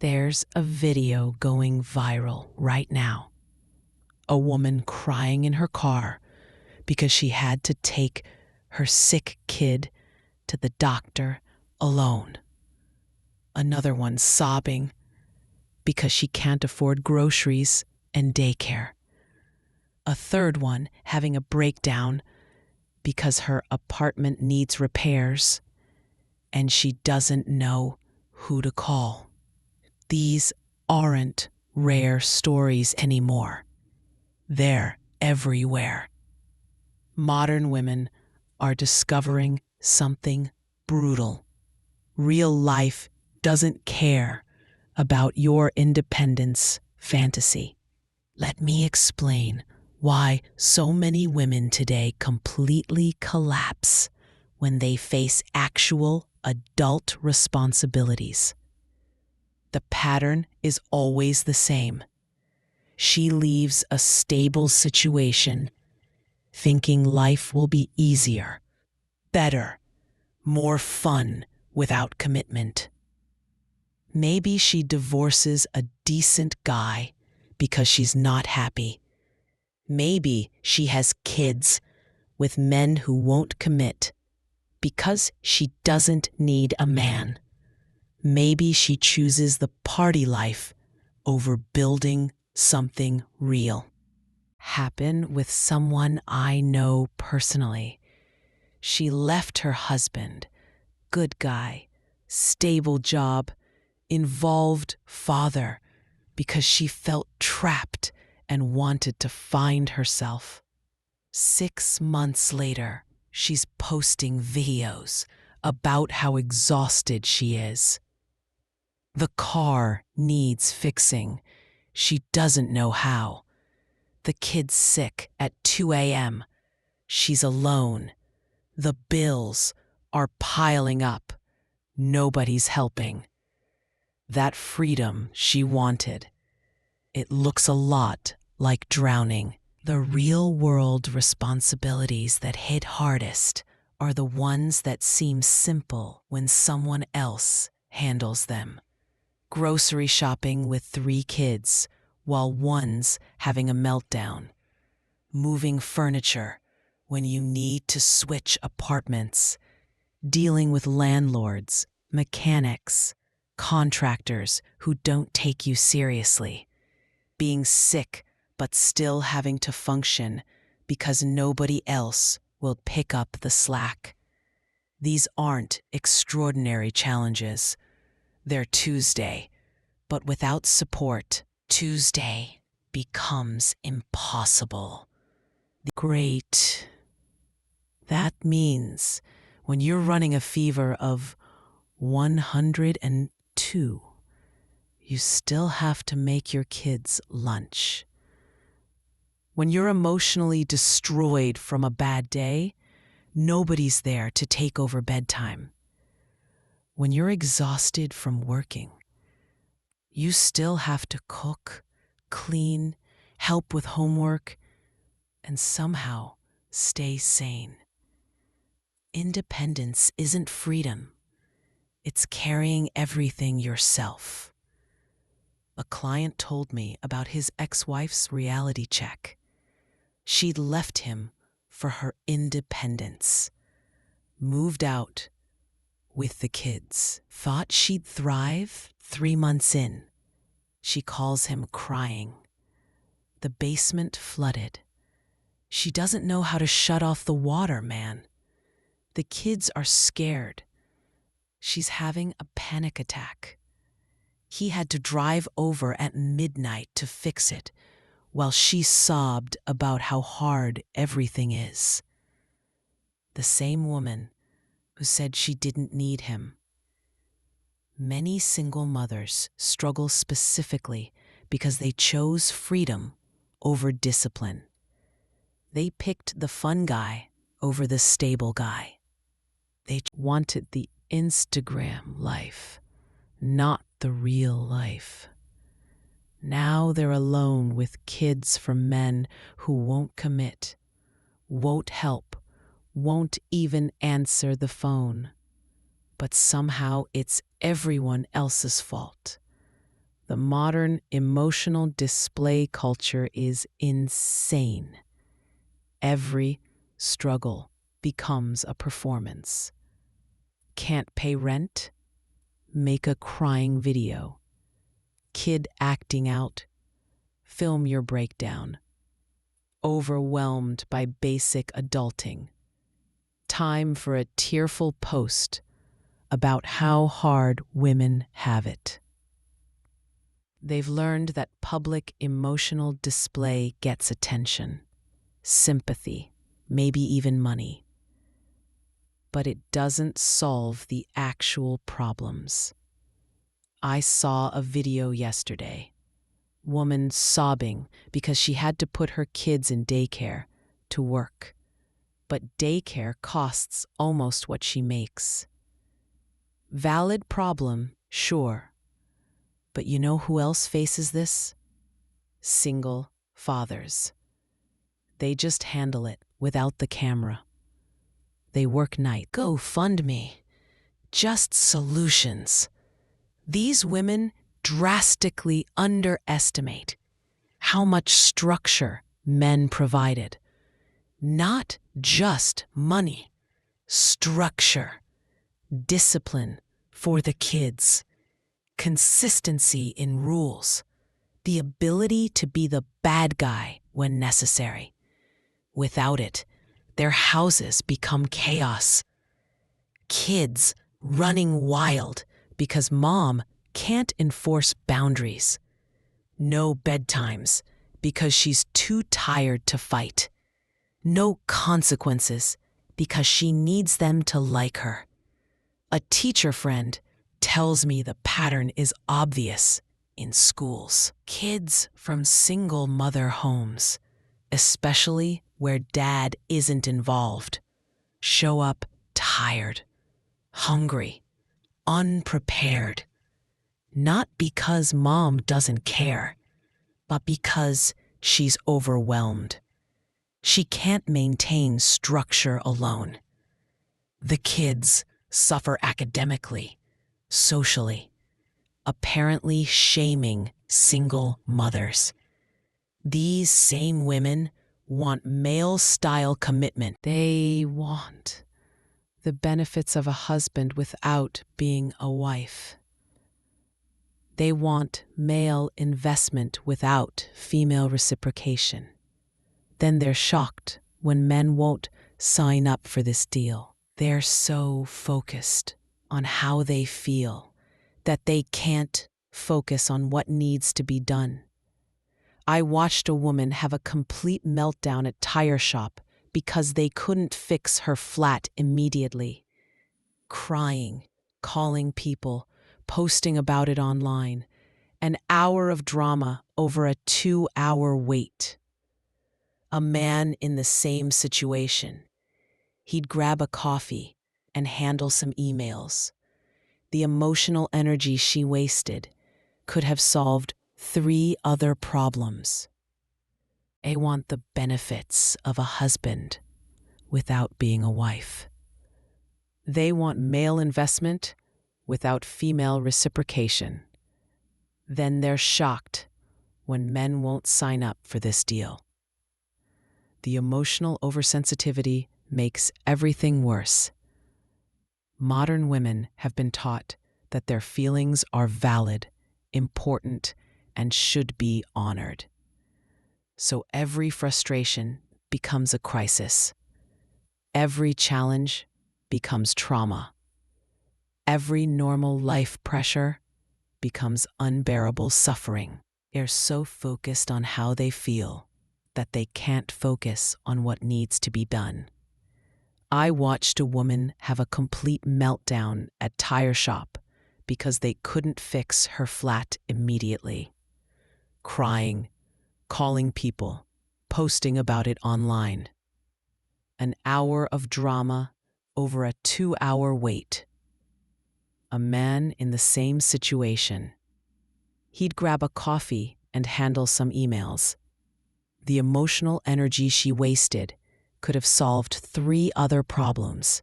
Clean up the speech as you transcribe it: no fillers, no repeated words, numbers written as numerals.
There's a video going viral right now. A woman crying in her car because she had to take her sick kid to the doctor alone. Another one sobbing because she can't afford groceries and daycare. A third one having a breakdown because her apartment needs repairs and she doesn't know who to call. These aren't rare stories anymore. They're everywhere. Modern women are discovering something brutal. Real life doesn't care about your independence fantasy. Let me explain why so many women today completely collapse when they face actual adult responsibilities. The pattern is always the same. She leaves a stable situation thinking life will be easier, better, more fun without commitment. Maybe she divorces a decent guy because she's not happy. Maybe she has kids with men who won't commit because she doesn't need a man. Maybe she chooses the party life over building something real. Happened with someone I know personally. She left her husband, good guy, stable job, involved father, because she felt trapped and wanted to find herself. 6 months later, she's posting videos about how exhausted she is. The car needs fixing. She doesn't know how. The kid's sick at 2 a.m. She's alone. The bills are piling up. Nobody's helping. That freedom she wanted. It looks a lot like drowning. The real-world responsibilities that hit hardest are the ones that seem simple when someone else handles them. Grocery shopping with 3 kids while one's having a meltdown. Moving furniture when you need to switch apartments. Dealing with landlords, mechanics, contractors who don't take you seriously. Being sick but still having to function because nobody else will pick up the slack. These aren't extraordinary challenges. They're Tuesday, but without support, Tuesday becomes impossible. Great. That means when you're running a fever of 102, you still have to make your kids lunch. When you're emotionally destroyed from a bad day, nobody's there to take over bedtime. When you're exhausted from working, you still have to cook, clean, help with homework, and somehow stay sane. Independence isn't freedom. It's carrying everything yourself. A client told me about his ex-wife's reality check. She'd left him for her independence, moved out with the kids, thought she'd thrive 3 months in. She calls him crying. The basement flooded. She doesn't know how to shut off the water, man. The kids are scared. She's having a panic attack. He had to drive over at midnight to fix it, while she sobbed about how hard everything is. The same woman who said she didn't need him. Many single mothers struggle specifically because they chose freedom over discipline. They picked the fun guy over the stable guy. They wanted the Instagram life, not the real life. Now they're alone with kids from men who won't commit, won't help, won't even answer the phone. But somehow it's everyone else's fault. The modern emotional display culture is insane. Every struggle becomes a performance. Can't pay rent? Make a crying video. Kid acting out? Film your breakdown. Overwhelmed by basic adulting? Time for a tearful post about how hard women have it. They've learned that public emotional display gets attention, sympathy, maybe even money. But it doesn't solve the actual problems. I saw a video yesterday. Woman sobbing because she had to put her kids in daycare to work. But daycare costs almost what she makes. Valid problem, sure. But you know who else faces this? Single fathers. They just handle it without the camera. They work night. GoFundMe. Just solutions. These women drastically underestimate how much structure men provided. Not just money. Structure. Discipline for the kids. Consistency in rules. The ability to be the bad guy when necessary. Without it, their houses become chaos. Kids running wild because mom can't enforce boundaries. No bedtimes because she's too tired to fight. No consequences because she needs them to like her. A teacher friend tells me the pattern is obvious in schools. Kids from single mother homes, especially where dad isn't involved, show up tired, hungry, unprepared. Not because mom doesn't care, but because she's overwhelmed. She can't maintain structure alone. The kids suffer academically, socially, apparently shaming single mothers. These same women want male-style commitment. They want the benefits of a husband without being a wife. They want male investment without female reciprocation. Then they're shocked when men won't sign up for this deal. They're so focused on how they feel that they can't focus on what needs to be done. I watched a woman have a complete meltdown at tire shop because they couldn't fix her flat immediately. Crying, calling people, posting about it online. An hour of drama over a 2-hour wait. A man in the same situation. He'd grab a coffee and handle some emails. The emotional energy she wasted could have solved 3 other problems. They want the benefits of a husband without being a wife. They want male investment without female reciprocation. Then they're shocked when men won't sign up for this deal. The emotional oversensitivity makes everything worse. Modern women have been taught that their feelings are valid, important, and should be honored. So every frustration becomes a crisis. Every challenge becomes trauma. Every normal life pressure becomes unbearable suffering. They're so focused on how they feel that they can't focus on what needs to be done. I watched a woman have a complete meltdown at tire shop because they couldn't fix her flat immediately. Crying, calling people, posting about it online. An hour of drama over a 2-hour wait. A man in the same situation. He'd grab a coffee and handle some emails. The emotional energy she wasted could have solved 3 other problems.